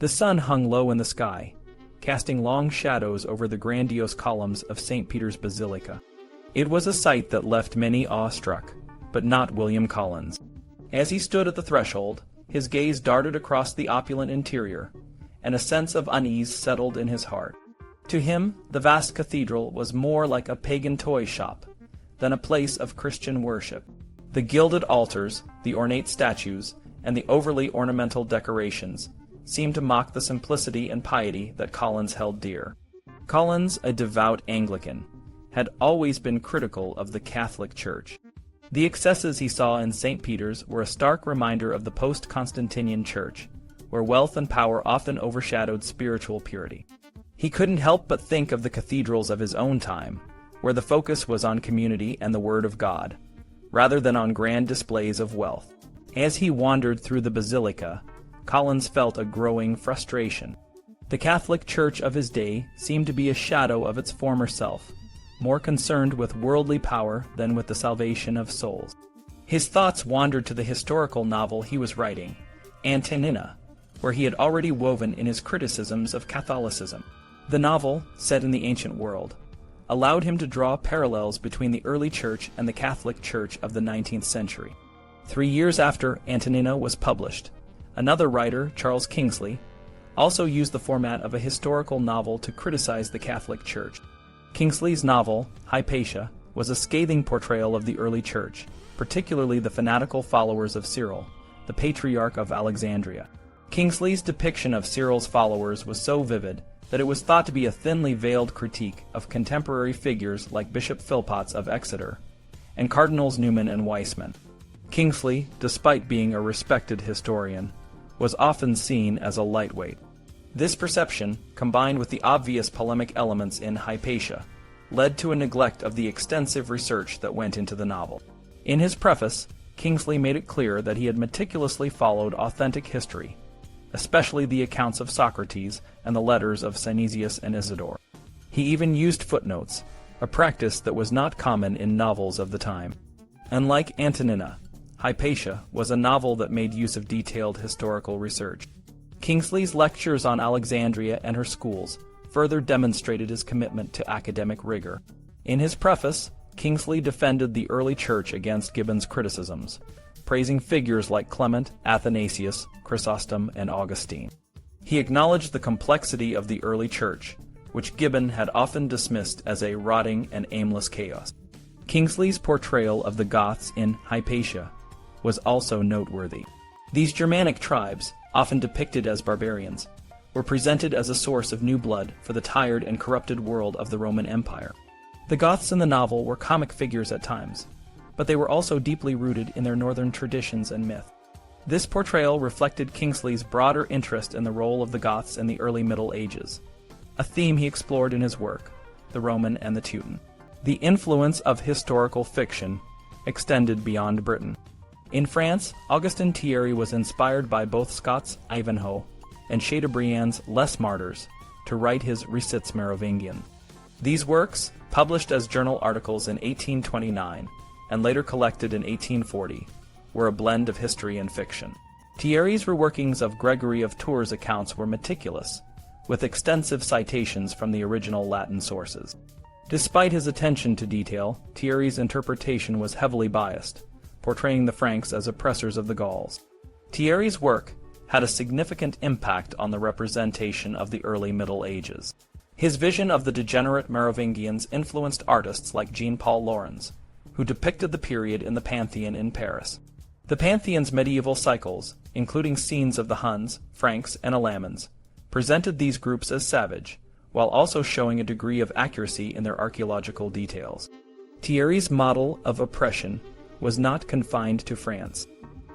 The sun hung low in the sky, casting long shadows over the grandiose columns of St. Peter's Basilica. It was a sight that left many awestruck, but not William Collins. As he stood at the threshold, his gaze darted across the opulent interior, and a sense of unease settled in his heart. To him, the vast cathedral was more like a pagan toy shop than a place of Christian worship. The gilded altars, the ornate statues, and the overly ornamental decorations seemed to mock the simplicity and piety that Collins held dear. Collins, a devout Anglican, had always been critical of the Catholic Church. The excesses he saw in St. Peter's were a stark reminder of the post-Constantinian Church, where wealth and power often overshadowed spiritual purity. He couldn't help but think of the cathedrals of his own time, where the focus was on community and the Word of God, rather than on grand displays of wealth. As he wandered through the basilica, Collins felt a growing frustration. The Catholic Church of his day seemed to be a shadow of its former self, more concerned with worldly power than with the salvation of souls. His thoughts wandered to the historical novel he was writing, Antonina, where he had already woven in his criticisms of Catholicism. The novel, set in the ancient world, allowed him to draw parallels between the early church and the Catholic Church of the 19th century. 3 years after Antonina was published, another writer, Charles Kingsley, also used the format of a historical novel to criticize the Catholic Church. Kingsley's novel, Hypatia, was a scathing portrayal of the early church, particularly the fanatical followers of Cyril, the Patriarch of Alexandria. Kingsley's depiction of Cyril's followers was so vivid that it was thought to be a thinly veiled critique of contemporary figures like Bishop Philpotts of Exeter and Cardinals Newman and Weissman. Kingsley, despite being a respected historian, was often seen as a lightweight. This perception, combined with the obvious polemic elements in Hypatia, led to a neglect of the extensive research that went into the novel. In his preface, Kingsley made it clear that he had meticulously followed authentic history, especially the accounts of Socrates and the letters of Synesius and Isidore. He even used footnotes, a practice that was not common in novels of the time. Unlike Antonina, Hypatia was a novel that made use of detailed historical research. Kingsley's lectures on Alexandria and her schools further demonstrated his commitment to academic rigor. In his preface, Kingsley defended the early church against Gibbon's criticisms, praising figures like Clement, Athanasius, Chrysostom, and Augustine. He acknowledged the complexity of the early church, which Gibbon had often dismissed as a rotting and aimless chaos. Kingsley's portrayal of the Goths in Hypatia was also noteworthy. These Germanic tribes, often depicted as barbarians, were presented as a source of new blood for the tired and corrupted world of the Roman Empire. The Goths in the novel were comic figures at times, but they were also deeply rooted in their northern traditions and myth. This portrayal reflected Kingsley's broader interest in the role of the Goths in the early Middle Ages, a theme he explored in his work, The Roman and the Teuton. The influence of historical fiction extended beyond Britain. In France, Augustin Thierry was inspired by both Scott's Ivanhoe and Chateaubriand's Les Martyrs to write his Récits Mérovingiens. These works, published as journal articles in 1829 and later collected in 1840, were a blend of history and fiction. Thierry's reworkings of Gregory of Tours' accounts were meticulous, with extensive citations from the original Latin sources. Despite his attention to detail, Thierry's interpretation was heavily biased, portraying the Franks as oppressors of the Gauls. Thierry's work had a significant impact on the representation of the early Middle Ages. His vision of the degenerate Merovingians influenced artists like Jean-Paul Laurens, who depicted the period in the Pantheon in Paris. The Pantheon's medieval cycles, including scenes of the Huns, Franks, and Alamans, presented these groups as savage, while also showing a degree of accuracy in their archaeological details. Thierry's model of oppression was not confined to France.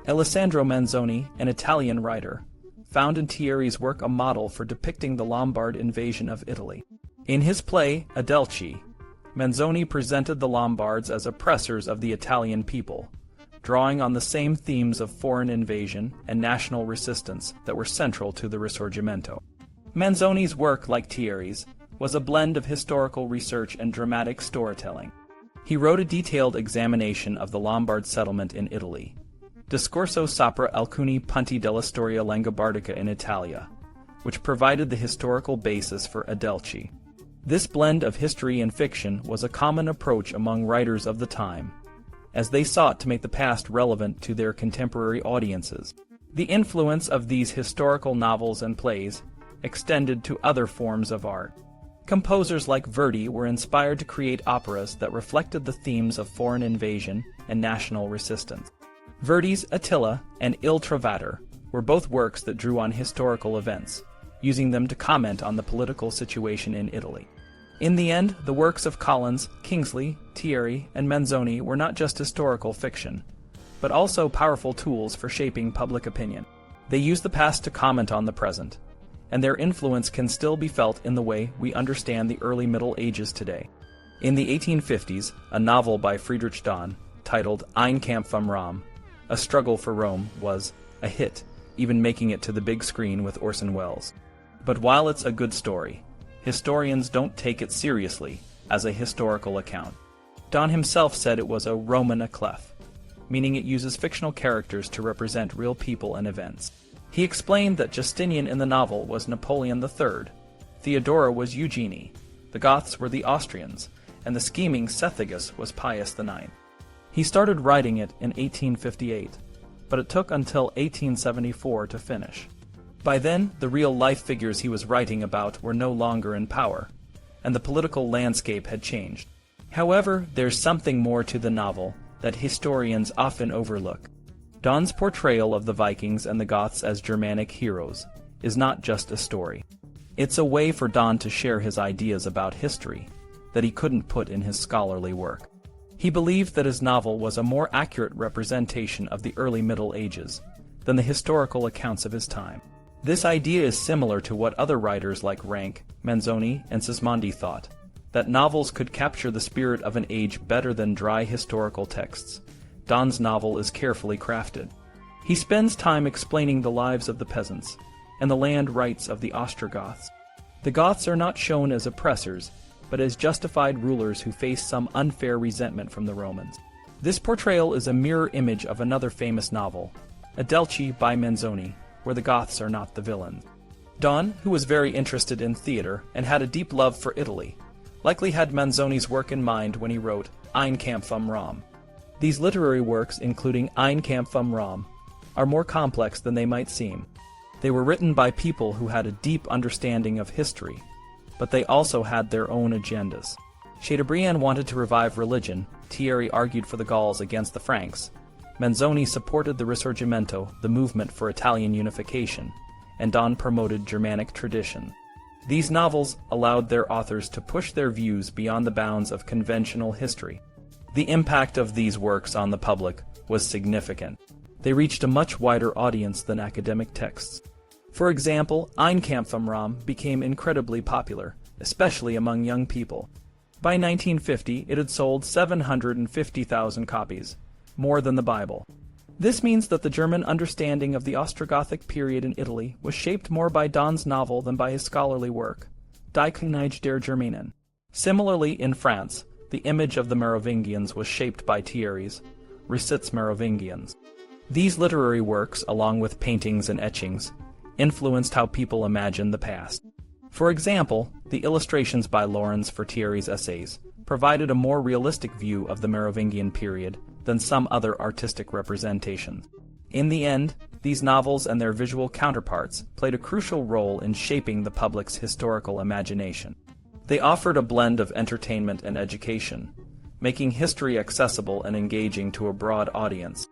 Alessandro Manzoni, an Italian writer, found in Thierry's work a model for depicting the Lombard invasion of Italy. In his play, Adelchi, Manzoni presented the Lombards as oppressors of the Italian people, drawing on the same themes of foreign invasion and national resistance that were central to the Risorgimento. Manzoni's work, like Thierry's, was a blend of historical research and dramatic storytelling. He wrote a detailed examination of the Lombard settlement in Italy, Discorso sopra alcuni punti della storia langobardica in Italia, which provided the historical basis for Adelchi. This blend of history and fiction was a common approach among writers of the time, as they sought to make the past relevant to their contemporary audiences. The influence of these historical novels and plays extended to other forms of art. Composers like Verdi were inspired to create operas that reflected the themes of foreign invasion and national resistance. Verdi's Attila and Il Trovatore were both works that drew on historical events, using them to comment on the political situation in Italy. In the end, the works of Collins, Kingsley, Thierry, and Manzoni were not just historical fiction, but also powerful tools for shaping public opinion. They used the past to comment on the present, and their influence can still be felt in the way we understand the early Middle Ages today. In the 1850s, a novel by Friedrich Dahn, titled Ein Kampf um Raum, A Struggle for Rome, was a hit, even making it to the big screen with Orson Welles. But while it's a good story, historians don't take it seriously as a historical account. Dahn himself said it was a Roman éclef, meaning it uses fictional characters to represent real people and events. He explained that Justinian in the novel was Napoleon III, Theodora was Eugenie, the Goths were the Austrians, and the scheming Cethegus was Pius IX. He started writing it in 1858, but it took until 1874 to finish. By then, the real-life figures he was writing about were no longer in power, and the political landscape had changed. However, there's something more to the novel that historians often overlook. Dahn's portrayal of the Vikings and the Goths as Germanic heroes is not just a story. It's a way for Dahn to share his ideas about history that he couldn't put in his scholarly work. He believed that his novel was a more accurate representation of the early Middle Ages than the historical accounts of his time. This idea is similar to what other writers like Rank, Manzoni, and Sismondi thought, that novels could capture the spirit of an age better than dry historical texts. Dahn's novel is carefully crafted. He spends time explaining the lives of the peasants and the land rights of the Ostrogoths. The Goths are not shown as oppressors, but as justified rulers who face some unfair resentment from the Romans. This portrayal is a mirror image of another famous novel, Adelchi by Manzoni, where the Goths are not the villains. Dahn, who was very interested in theater and had a deep love for Italy, likely had Manzoni's work in mind when he wrote Ein Kampf um Raum. These literary works, including Ein Kampf um Raum, are more complex than they might seem. They were written by people who had a deep understanding of history, but they also had their own agendas. Chateaubriand wanted to revive religion, Thierry argued for the Gauls against the Franks, Manzoni supported the Risorgimento, the movement for Italian unification, and Dahn promoted Germanic tradition. These novels allowed their authors to push their views beyond the bounds of conventional history. The impact of these works on the public was significant. They reached a much wider audience than academic texts. For example, Ein Kampf um Raum became incredibly popular, especially among young people. By 1950, it had sold 750,000 copies, more than the Bible. This means that the German understanding of the Ostrogothic period in Italy was shaped more by Dahn's novel than by his scholarly work, Die Könige der Germanen. Similarly, in France, the image of the Merovingians was shaped by Thierry's Récits Merovingians. These literary works, along with paintings and etchings, influenced how people imagine the past. For example, the illustrations by Laurens for Thierry's essays provided a more realistic view of the Merovingian period than some other artistic representations. In the end, these novels and their visual counterparts played a crucial role in shaping the public's historical imagination. They offered a blend of entertainment and education, making history accessible and engaging to a broad audience.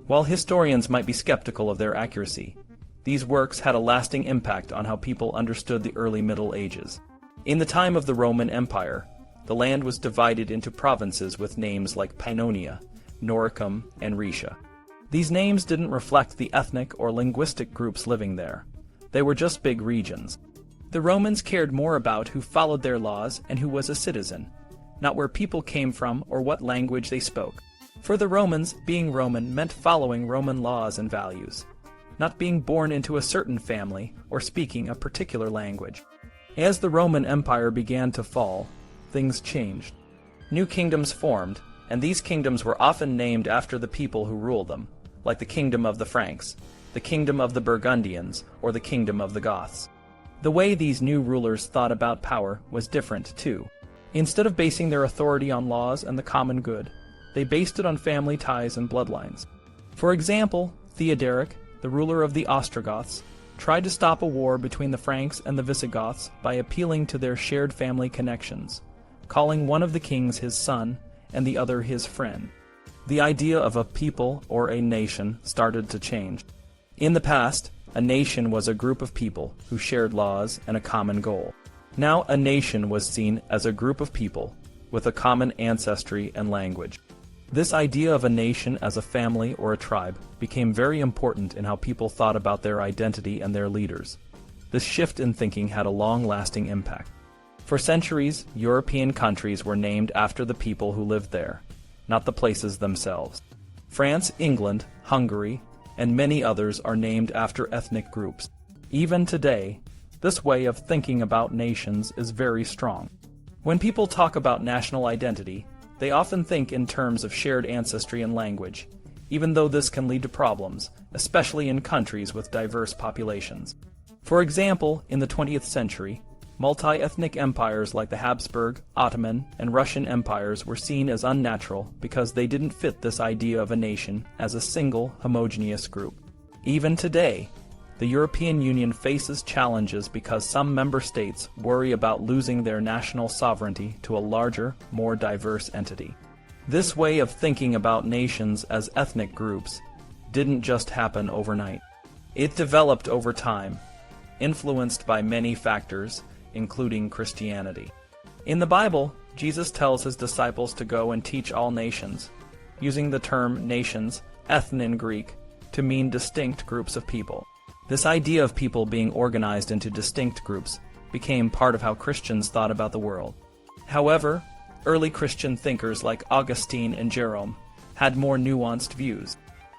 While historians might be skeptical of their accuracy, these works had a lasting impact on how people understood the early Middle Ages. In the time of the Roman Empire, the land was divided into provinces with names like Pannonia, Noricum, and Rhaetia. These names didn't reflect the ethnic or linguistic groups living there. They were just big regions. The Romans cared more about who followed their laws and who was a citizen, not where people came from or what language they spoke. For the Romans, being Roman meant following Roman laws and values, not being born into a certain family or speaking a particular language. As the Roman Empire began to fall, things changed. New kingdoms formed, and these kingdoms were often named after the people who ruled them, like the Kingdom of the Franks, the Kingdom of the Burgundians, or the Kingdom of the Goths. The way these new rulers thought about power was different, too. Instead of basing their authority on laws and the common good, they based it on family ties and bloodlines. For example, Theodoric, the ruler of the Ostrogoths, tried to stop a war between the Franks and the Visigoths by appealing to their shared family connections, calling one of the kings his son and the other his friend. The idea of a people or a nation started to change. In the past, a nation was a group of people who shared laws and a common goal. Now a nation was seen as a group of people with a common ancestry and language. This idea of a nation as a family or a tribe became very important in how people thought about their identity and their leaders. This shift in thinking had a long-lasting impact. For centuries, European countries were named after the people who lived there, not the places themselves. France, England, Hungary, and many others are named after ethnic groups. Even today, this way of thinking about nations is very strong. When people talk about national identity, they often think in terms of shared ancestry and language, even though this can lead to problems, especially in countries with diverse populations. For example, in the 20th century, multi-ethnic empires like the Habsburg, Ottoman, and Russian empires were seen as unnatural because they didn't fit this idea of a nation as a single, homogeneous group. Even today, the European Union faces challenges because some member states worry about losing their national sovereignty to a larger, more diverse entity. This way of thinking about nations as ethnic groups didn't just happen overnight. It developed over time, influenced by many factors, including Christianity. In the Bible, Jesus tells his disciples to go and teach all nations, using the term nations, ethne in Greek, to mean distinct groups of people. This idea of people being organized into distinct groups became part of how Christians thought about the world. However, early Christian thinkers like Augustine and Jerome had more nuanced views.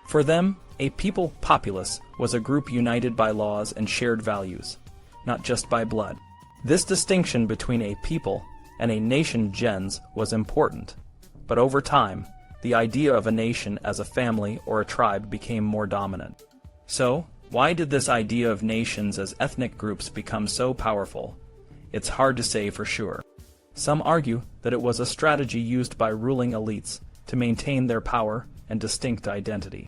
For them, a people populace was a group united by laws and shared values, not just by blood. This distinction between a people and a nation gens was important, but over time, the idea of a nation as a family or a tribe became more dominant. So, why did this idea of nations as ethnic groups become so powerful? It's hard to say for sure. Some argue that it was a strategy used by ruling elites to maintain their power and distinct identity.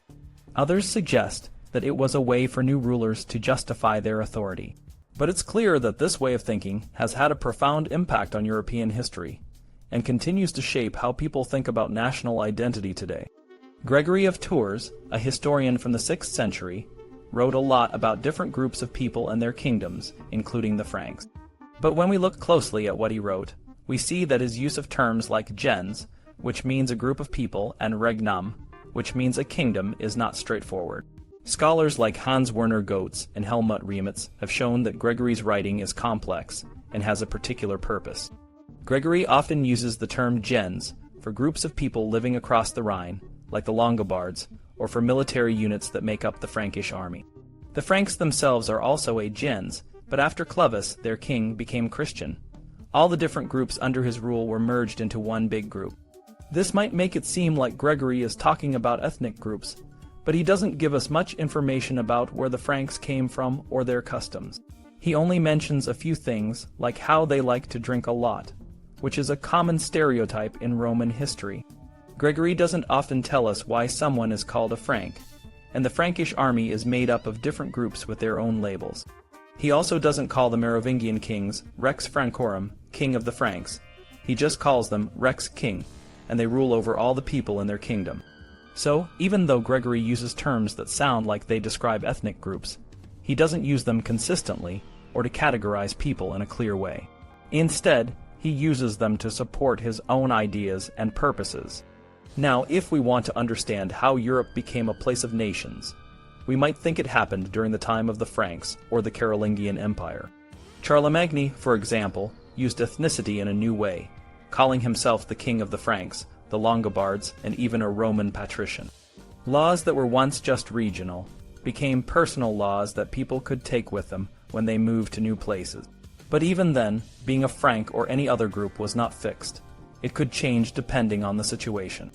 Others suggest that it was a way for new rulers to justify their authority. But it's clear that this way of thinking has had a profound impact on European history and continues to shape how people think about national identity today. Gregory of Tours, a historian from the 6th century, wrote a lot about different groups of people and their kingdoms, including the Franks. But when we look closely at what he wrote, we see that his use of terms like gens, which means a group of people, and regnum, which means a kingdom, is not straightforward. Scholars like Hans Werner Goetz and Helmut Remitz have shown that Gregory's writing is complex and has a particular purpose. Gregory often uses the term gens for groups of people living across the Rhine, like the Longobards, or for military units that make up the Frankish army. The Franks themselves are also a gens, but after Clovis, their king, became Christian. All the different groups under his rule were merged into one big group. This might make it seem like Gregory is talking about ethnic groups, but he doesn't give us much information about where the Franks came from or their customs. He only mentions a few things, like how they like to drink a lot, which is a common stereotype in Roman history. Gregory doesn't often tell us why someone is called a Frank, and the Frankish army is made up of different groups with their own labels. He also doesn't call the Merovingian kings Rex Francorum, king of the Franks. He just calls them Rex king, and they rule over all the people in their kingdom. So, even though Gregory uses terms that sound like they describe ethnic groups, he doesn't use them consistently or to categorize people in a clear way. Instead, he uses them to support his own ideas and purposes. Now, if we want to understand how Europe became a place of nations, we might think it happened during the time of the Franks or the Carolingian Empire. Charlemagne, for example, used ethnicity in a new way, calling himself the king of the Franks, the Longobards, and even a Roman patrician. Laws that were once just regional became personal laws that people could take with them when they moved to new places. But even then, being a Frank or any other group was not fixed. It could change depending on the situation.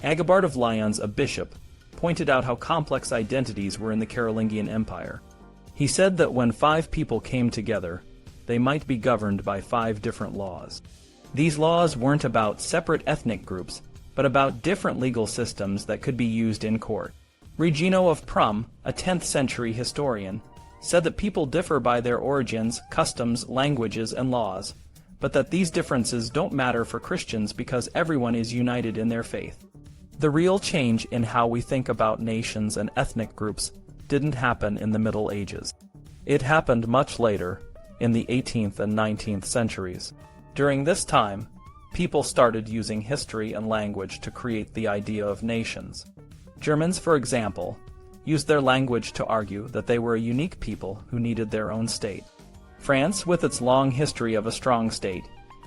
Agobard of Lyons, a bishop, pointed out how complex identities were in the Carolingian Empire. He said that when 5 people came together, they might be governed by 5 different laws. These laws weren't about separate ethnic groups, but about different legal systems that could be used in court. Regino of Prum, a 10th century historian, said that people differ by their origins, customs, languages, and laws, but that these differences don't matter for Christians because everyone is united in their faith. The real change in how we think about nations and ethnic groups didn't happen in the Middle Ages. It happened much later, in the 18th and 19th centuries. During this time, people started using history and language to create the idea of nations. Germans, for example, used their language to argue that they were a unique people who needed their own state. France, with its long history of a strong state,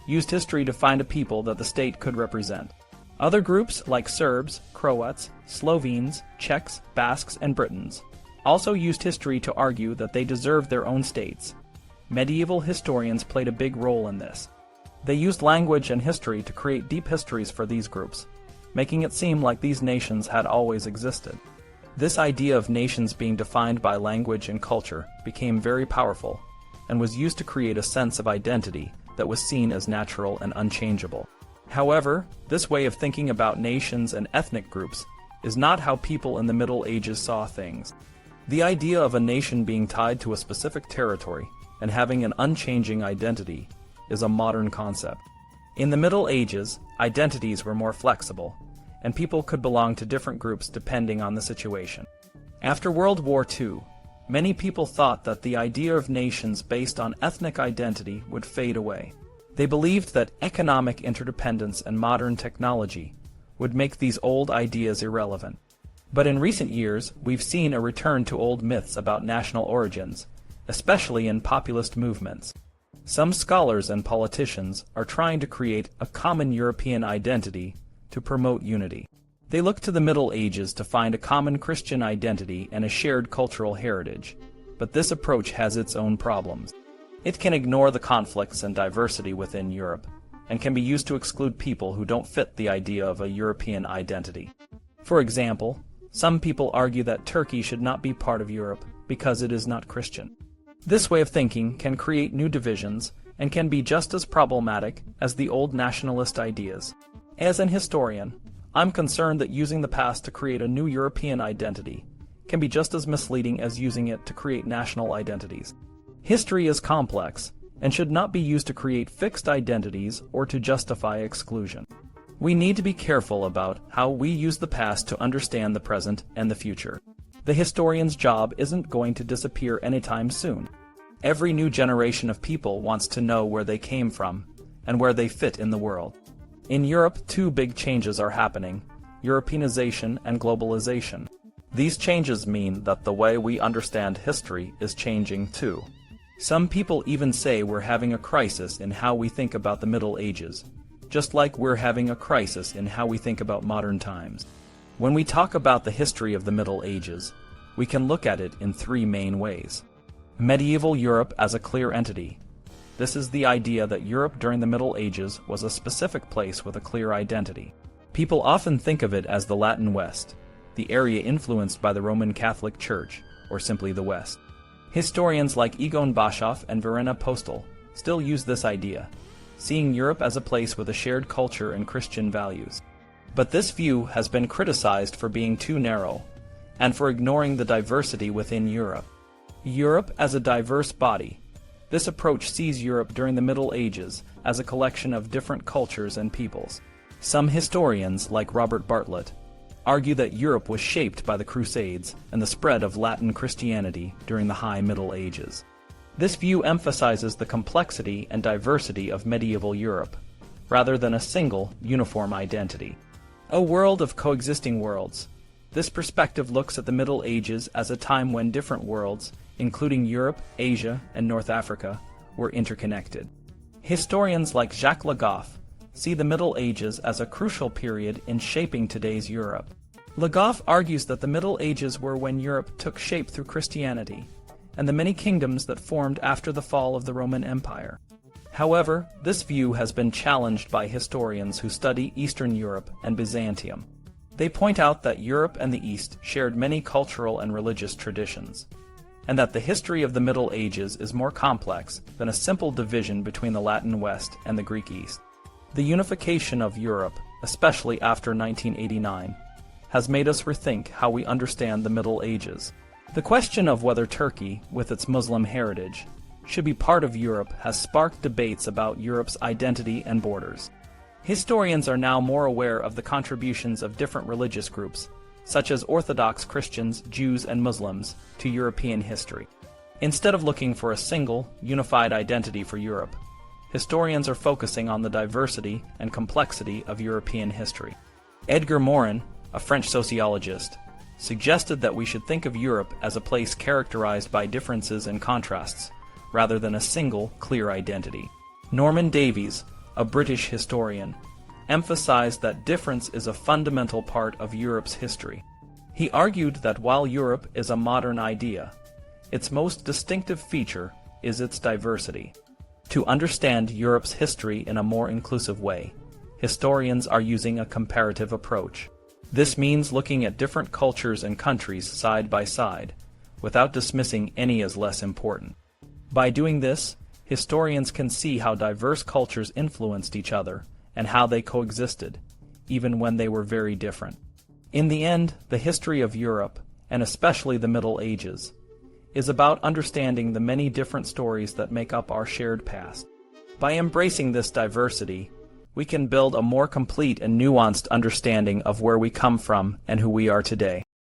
used history to find a people that the state could represent. Other groups like Serbs, Croats, Slovenes, Czechs, Basques, and Britons also used history to argue that they deserved their own states. Medieval historians played a big role in this. They used language and history to create deep histories for these groups, making it seem like these nations had always existed. This idea of nations being defined by language and culture became very powerful and was used to create a sense of identity that was seen as natural and unchangeable. However, this way of thinking about nations and ethnic groups is not how people in the Middle Ages saw things. The idea of a nation being tied to a specific territory and having an unchanging identity is a modern concept. In the Middle Ages, identities were more flexible, and people could belong to different groups depending on the situation. After World War II, many people thought that the idea of nations based on ethnic identity would fade away. They believed that economic interdependence and modern technology would make these old ideas irrelevant. But in recent years, we've seen a return to old myths about national origins, especially in populist movements. Some scholars and politicians are trying to create a common European identity to promote unity. They look to the Middle Ages to find a common Christian identity and a shared cultural heritage, but this approach has its own problems. It can ignore the conflicts and diversity within Europe, and can be used to exclude people who don't fit the idea of a European identity. For example, some people argue that Turkey should not be part of Europe because it is not Christian. This way of thinking can create new divisions and can be just as problematic as the old nationalist ideas. As an historian, I'm concerned that using the past to create a new European identity can be just as misleading as using it to create national identities. History is complex and should not be used to create fixed identities or to justify exclusion. We need to be careful about how we use the past to understand the present and the future. The historian's job isn't going to disappear anytime soon. Every new generation of people wants to know where they came from and where they fit in the world. In Europe, 2 big changes are happening: Europeanization and globalization. These changes mean that the way we understand history is changing too. Some people even say we're having a crisis in how we think about the Middle Ages, just like we're having a crisis in how we think about modern times. When we talk about the history of the Middle Ages, we can look at it in 3 main ways. Medieval Europe as a clear entity. This is the idea that Europe during the Middle Ages was a specific place with a clear identity. People often think of it as the Latin West, the area influenced by the Roman Catholic Church, or simply the West. Historians like Egon Bashoff and Verena Postel still use this idea, seeing Europe as a place with a shared culture and Christian values. But this view has been criticized for being too narrow, and for ignoring the diversity within Europe. Europe as a diverse body. This approach sees Europe during the Middle Ages as a collection of different cultures and peoples. Some historians, like Robert Bartlett, argue that Europe was shaped by the Crusades and the spread of Latin Christianity during the High Middle Ages. This view emphasizes the complexity and diversity of medieval Europe, rather than a single, uniform identity. A world of coexisting worlds. This perspective looks at the Middle Ages as a time when different worlds, including Europe, Asia, and North Africa, were interconnected. Historians like Jacques Le Goff see the Middle Ages as a crucial period in shaping today's Europe. Le Goff argues that the Middle Ages were when Europe took shape through Christianity, and the many kingdoms that formed after the fall of the Roman Empire. However, this view has been challenged by historians who study Eastern Europe and Byzantium. They point out that Europe and the East shared many cultural and religious traditions. and that the history of the Middle Ages is more complex than a simple division between the Latin West and the Greek East. The unification of Europe, especially after 1989, has made us rethink how we understand the Middle Ages. The question of whether Turkey, with its Muslim heritage, should be part of Europe has sparked debates about Europe's identity and borders. Historians are now more aware of the contributions of different religious groups, such as Orthodox Christians, Jews, and Muslims, to European history. Instead of looking for a single, unified identity for Europe, historians are focusing on the diversity and complexity of European history. Edgar Morin, a French sociologist, suggested that we should think of Europe as a place characterized by differences and contrasts, rather than a single, clear identity. Norman Davies, a British historian, emphasized that difference is a fundamental part of Europe's history. He argued that while Europe is a modern idea, its most distinctive feature is its diversity. To understand Europe's history in a more inclusive way, historians are using a comparative approach. This means looking at different cultures and countries side by side, without dismissing any as less important. By doing this, historians can see how diverse cultures influenced each other and how they coexisted, even when they were very different. In the end, the history of Europe, and especially the Middle Ages, is about understanding the many different stories that make up our shared past. By embracing this diversity, we can build a more complete and nuanced understanding of where we come from and who we are today.